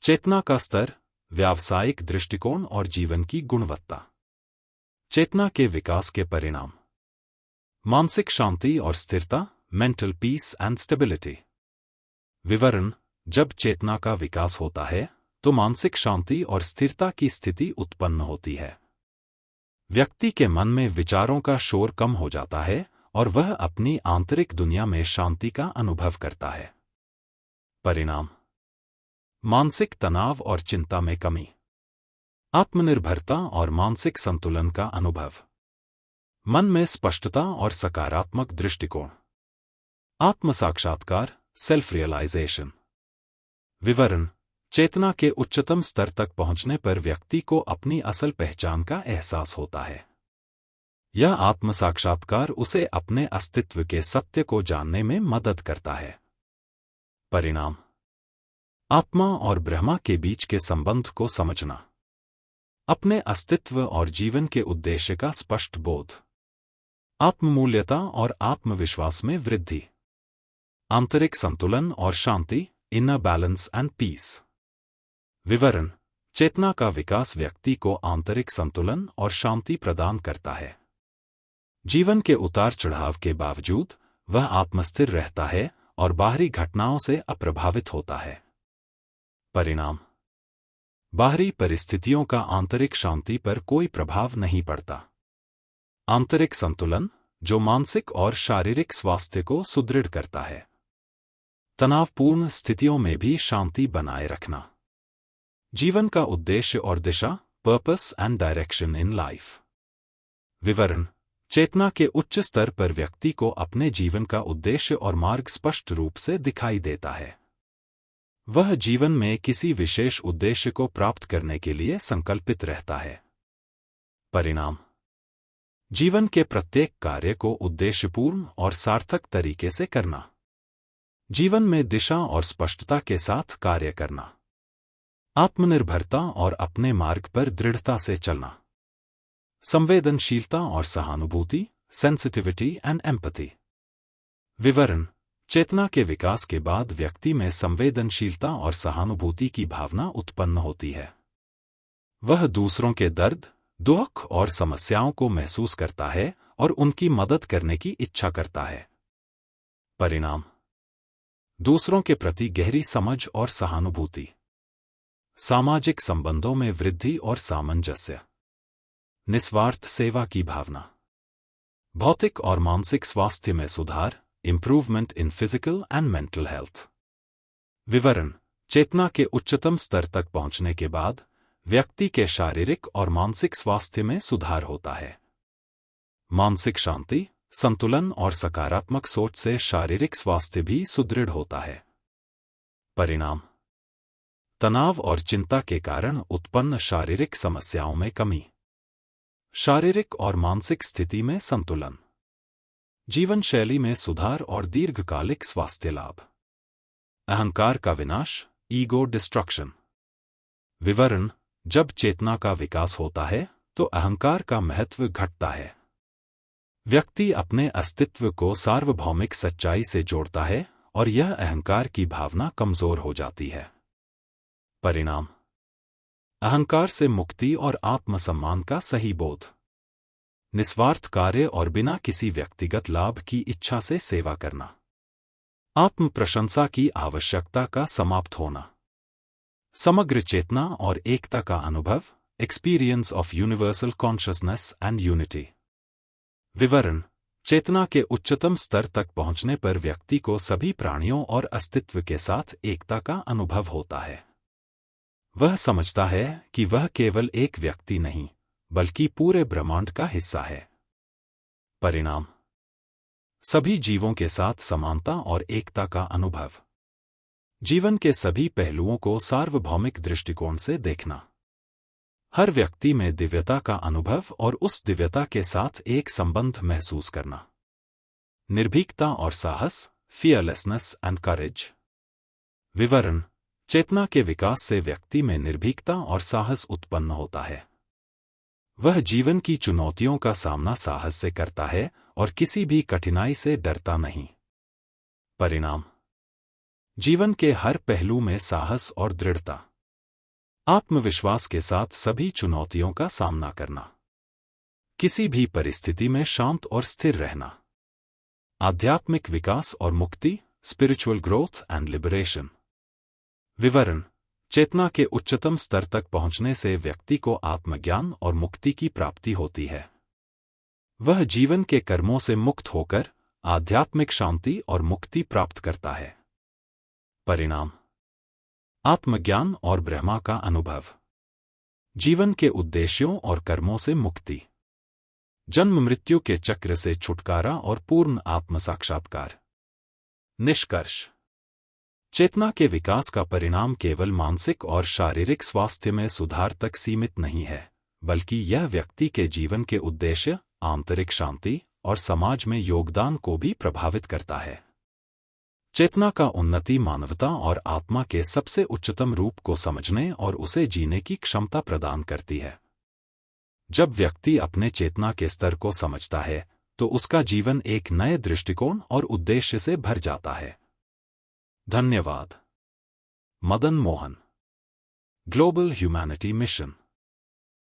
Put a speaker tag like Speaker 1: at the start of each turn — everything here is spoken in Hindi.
Speaker 1: चेतना का स्तर, व्यावसायिक दृष्टिकोण और जीवन की गुणवत्ता। चेतना के विकास के परिणाम। मानसिक शांति और स्थिरता, मेंटल पीस एंड स्टेबिलिटी। विवरण: जब चेतना का विकास होता है तो मानसिक शांति और स्थिरता की स्थिति उत्पन्न होती है। व्यक्ति के मन में विचारों का शोर कम हो जाता है और वह अपनी आंतरिक दुनिया में शांति का अनुभव करता है। परिणाम: मानसिक तनाव और चिंता में कमी, आत्मनिर्भरता और मानसिक संतुलन का अनुभव, मन में स्पष्टता और सकारात्मक दृष्टिकोण, आत्मसाक्षात्कार, सेल्फ रियलाइजेशन। विवरण: चेतना के उच्चतम स्तर तक पहुंचने पर व्यक्ति को अपनी असल पहचान का एहसास होता है। यह आत्मसाक्षात्कार उसे अपने अस्तित्व के सत्य को जानने में मदद करता है। परिणाम: आत्मा और ब्रह्मा के बीच के संबंध को समझना, अपने अस्तित्व और जीवन के उद्देश्य का स्पष्ट बोध, आत्ममूल्यता और आत्मविश्वास में वृद्धि, आंतरिक संतुलन और शांति, इनर बैलेंस एंड पीस। विवरण: चेतना का विकास व्यक्ति को आंतरिक संतुलन और शांति प्रदान करता है। जीवन के उतार चढ़ाव के बावजूद वह आत्मस्थिर रहता है और बाहरी घटनाओं से अप्रभावित होता है। परिणाम: बाहरी परिस्थितियों का आंतरिक शांति पर कोई प्रभाव नहीं पड़ता। आंतरिक संतुलन, जो मानसिक और शारीरिक स्वास्थ्य को सुदृढ़ करता है। तनावपूर्ण स्थितियों में भी शांति बनाए रखना। जीवन का उद्देश्य और दिशा, purpose and direction in life. विवरण: चेतना के उच्च स्तर पर व्यक्ति को अपने जीवन का उद्देश्य और मार्ग स्पष्ट रूप से दिखाई देता है। वह जीवन में किसी विशेष उद्देश्य को प्राप्त करने के लिए संकल्पित रहता है। परिणाम: जीवन के प्रत्येक कार्य को उद्देश्यपूर्ण और सार्थक तरीके से करना। जीवन में दिशा और स्पष्टता के साथ कार्य करना। आत्मनिर्भरता और अपने मार्ग पर दृढ़ता से चलना। संवेदनशीलता और सहानुभूति, सेंसिटिविटी एंड एम्पैथी। विवरण: चेतना के विकास के बाद व्यक्ति में संवेदनशीलता और सहानुभूति की भावना उत्पन्न होती है। वह दूसरों के दर्द, दुख और समस्याओं को महसूस करता है और उनकी मदद करने की इच्छा करता है। परिणाम: दूसरों के प्रति गहरी समझ और सहानुभूति। सामाजिक संबंधों में वृद्धि और सामंजस्य। निस्वार्थ सेवा की भावना। भौतिक और मानसिक स्वास्थ्य में सुधार, improvement in physical and mental health. विवरण: चेतना के उच्चतम स्तर तक पहुंचने के बाद व्यक्ति के शारीरिक और मानसिक स्वास्थ्य में सुधार होता है। मानसिक शांति, संतुलन और सकारात्मक सोच से शारीरिक स्वास्थ्य भी सुदृढ़ होता है। परिणाम: तनाव और चिंता के कारण उत्पन्न शारीरिक समस्याओं में कमी। शारीरिक और मानसिक स्थिति में संतुलन। जीवन शैली में सुधार और दीर्घकालिक स्वास्थ्य लाभ। अहंकार का विनाश, ईगो डिस्ट्रक्शन। विवरण: जब चेतना का विकास होता है तो अहंकार का महत्व घटता है। व्यक्ति अपने अस्तित्व को सार्वभौमिक सच्चाई से जोड़ता है और यह अहंकार की भावना कमजोर हो जाती है। परिणाम: अहंकार से मुक्ति और आत्मसम्मान का सही बोध। निस्वार्थ कार्य और बिना किसी व्यक्तिगत लाभ की इच्छा से सेवा करना। आत्म प्रशंसा की आवश्यकता का समाप्त होना। समग्र चेतना और एकता का अनुभव, experience of universal consciousness and unity. विवरण: चेतना के उच्चतम स्तर तक पहुंचने पर व्यक्ति को सभी प्राणियों और अस्तित्व के साथ एकता का अनुभव होता है। वह समझता है कि वह केवल एक व्यक्ति नहीं, बल्कि पूरे ब्रह्मांड का हिस्सा है। परिणाम: सभी जीवों के साथ समानता और एकता का अनुभव। जीवन के सभी पहलुओं को सार्वभौमिक दृष्टिकोण से देखना। हर व्यक्ति में दिव्यता का अनुभव और उस दिव्यता के साथ एक संबंध महसूस करना। निर्भीकता और साहस, फियरलेसनेस एंड करेज। विवरण: चेतना के विकास से व्यक्ति में निर्भीकता और साहस उत्पन्न होता है। वह जीवन की चुनौतियों का सामना साहस से करता है और किसी भी कठिनाई से डरता नहीं। परिणाम: जीवन के हर पहलू में साहस और दृढ़ता। आत्मविश्वास के साथ सभी चुनौतियों का सामना करना, किसी भी परिस्थिति में शांत और स्थिर रहना, आध्यात्मिक विकास और मुक्ति, स्पिरिचुअल ग्रोथ एंड लिबरेशन। विवरण: चेतना के उच्चतम स्तर तक पहुंचने से व्यक्ति को आत्मज्ञान और मुक्ति की प्राप्ति होती है। वह जीवन के कर्मों से मुक्त होकर आध्यात्मिक शांति और मुक्ति प्राप्त करता है। परिणाम: आत्मज्ञान और ब्रह्मा का अनुभव, जीवन के उद्देश्यों और कर्मों से मुक्ति, जन्म मृत्यु के चक्र से छुटकारा और पूर्ण आत्म साक्षात्कार। निष्कर्ष: चेतना के विकास का परिणाम केवल मानसिक और शारीरिक स्वास्थ्य में सुधार तक सीमित नहीं है, बल्कि यह व्यक्ति के जीवन के उद्देश्य, आंतरिक शांति और समाज में योगदान को भी प्रभावित करता है। चेतना का उन्नति मानवता और आत्मा के सबसे उच्चतम रूप को समझने और उसे जीने की क्षमता प्रदान करती है। जब व्यक्ति अपने चेतना के स्तर को समझता है, तो उसका जीवन एक नए दृष्टिकोण और उद्देश्य से भर जाता है। धन्यवाद। Madan Mohan, global humanity mission.